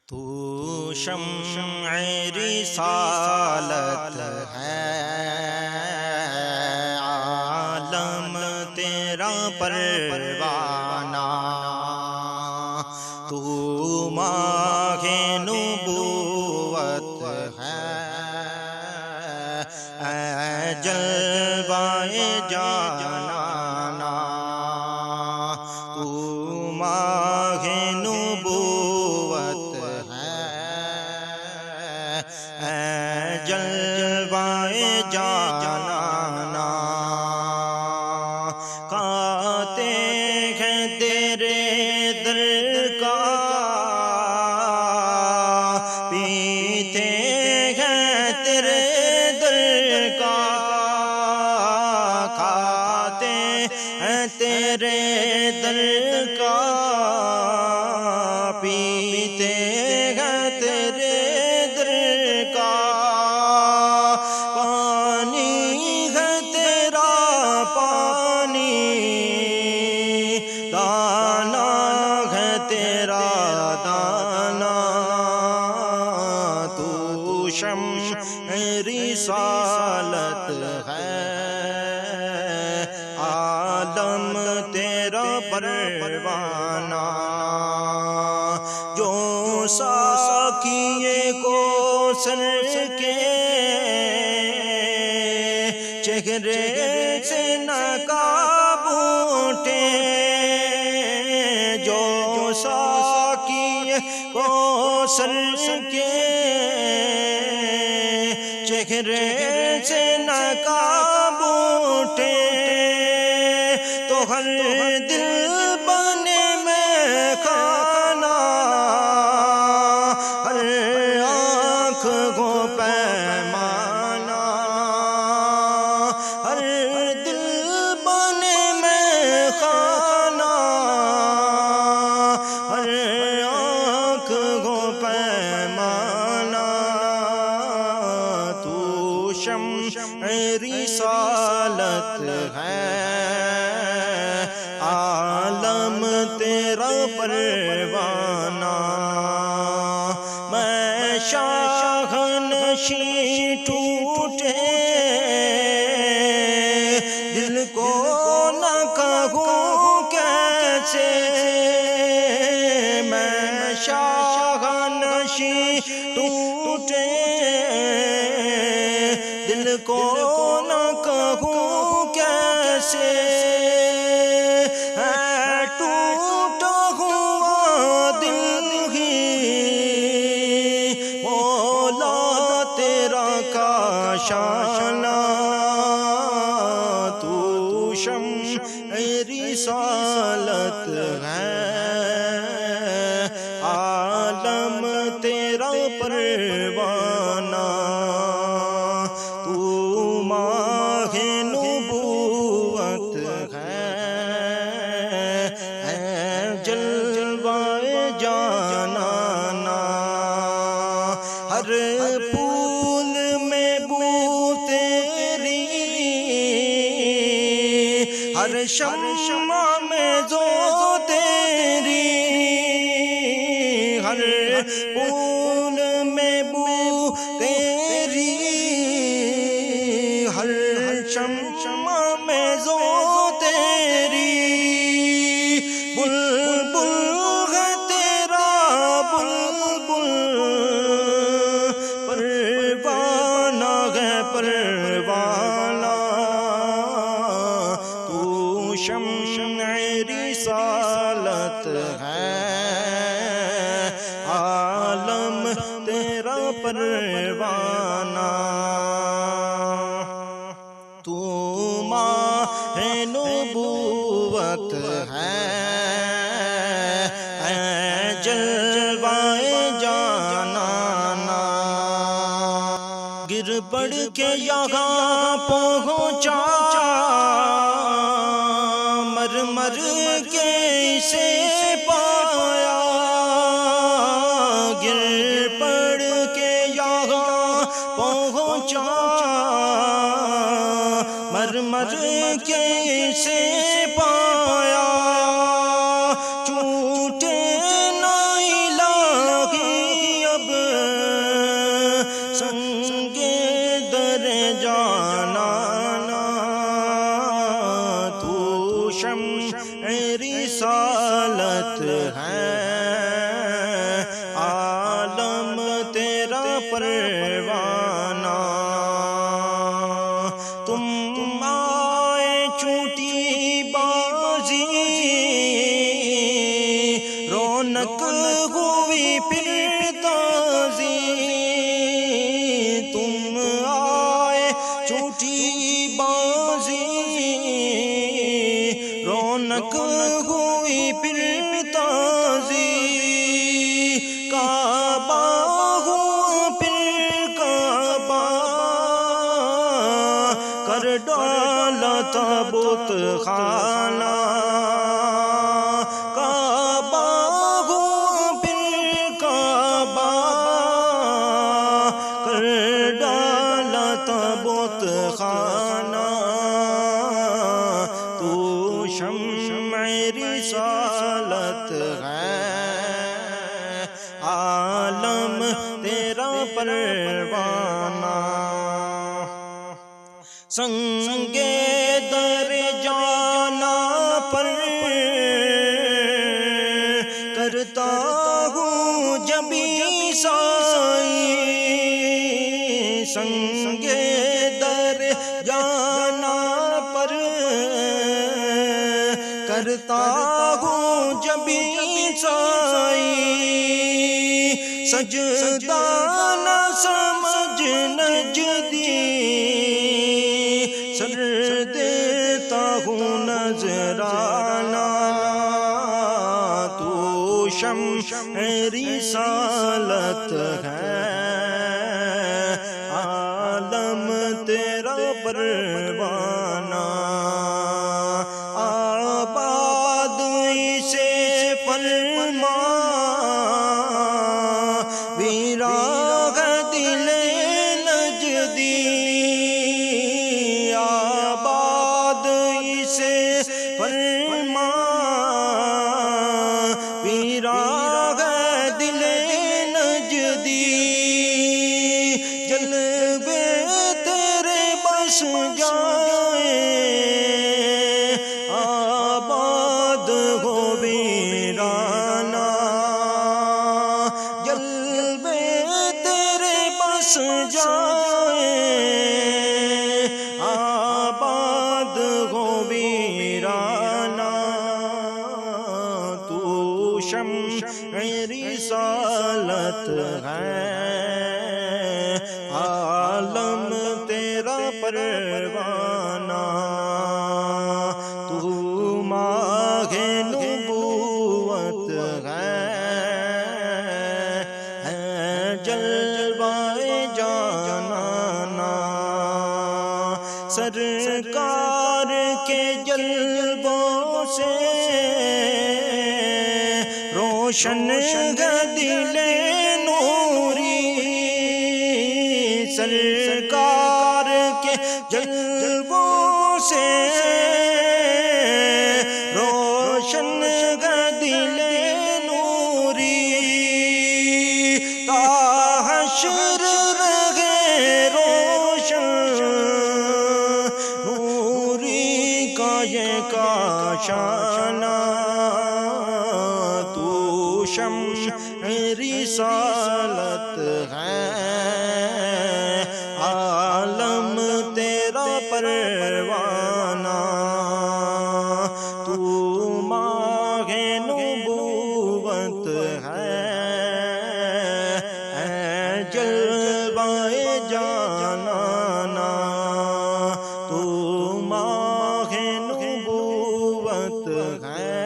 تو شمع رسالت ہے، عالم تیرا پروانہ، تو ماہ نبوت ہے، اے جلوہ جانانا، تو ماہ نبوت ہے، اے جلوہ جانانا، کھاتے ہیں تیرے در کا، پیتے ہیں تیرے در کا، کھاتے ہیں تیرے در کا، پیتے ہیں تیرے در کا، پانی ہے تیرا پانی، دانا ہے تیرا دانا، تو شمع رسالت ہے، عالم تیرا پروانہ، جو ساقیے کوثر کے چہرے سے نقاب اٹھے، جو ساقیے کوثر کے چہرے سے نقاب اٹھے، تو ہر دل بنے میں کھانا، ہر آنکھ کو پیمانا، ہر دل بنے میں کھانا، ہر آنکھ کو پیمانا، تو شمع رسالت ہے، عالم تیرا پروانہ، میں شاہ نشیں ٹوٹے دل کو نہ کہوں کیسے، میں شاہ نشیں ٹوٹے دل کو نہ کہوں کیسے، ہے ٹوٹا ہوا دل ہی مولا تیرا کاشانہ، تو شمع رسالت ہے، عالم تیرا پروانہ، تو ماہ نبوت ہے، اے جلوہ جانانا، ہر پھول میں بو تیری، ہر شمع میں ذو تیری، ہر پھول میں بو تیری، ہر شمع میں ذو تیری، بلبل ہے تیرا بلبل، پروانہ ہے پروانہ، تو شمع رسالت ہے، عالم تیرا پروانہ، تو ماہ نبوت ہے، اے جلوہ جانانا، گر پڑ کے یہاں پہنچا، مر مر کے اسے پایا، گر پڑ کے یہاں پہنچا، مر مر کے اسے پایا، چوٹے نہ الہی پروانہ تم آئے چھوٹی بازی رونق ہوئی پھر تازی تم آئے چھوٹی بازی رونق ہوئی پھر تازی کعبہ ہوا پھر کعبہ کر ڈالا تابوت خانہ کعبہ ہوا پھر کعبہ کر ڈالا تابوت خانہ تو شمع رسالت ہے عالم تیرا پروانہ سنگ در جانا پر کرتا ہوں جبھی سائی سنگ در جانا پر کرتا ہوں جبھی سائی سجدہ نہ سمجھ نجدی سر دیتا ہوں نذرانہ تو شمع رسالت ہے عالم تیرا پروانہ آباد اسے فرما ویراغ دل نجدی آباد اسے فرما ویراغ دل نجدی جلوے تیرے بس جائے آباد ہو ویرانہ جلوے تیرے بس جائے آباد ہو ویرانہ تو شمع رسالت ہے عالم تیرا پروانہ تو ماہ نبوت ہے جلوہ جانانا سرکار کے جلووں سے روشن دل نوری سرکار کے جلووں سے روشن دل نوری تا حشر رہے روشن نوری کا یہ کاشانہ تو شمع رسالت ہے عالم تیرا پروانہ تو ماہ نبوت ہے جلوہ جانانا تو ماہ نبوت ہے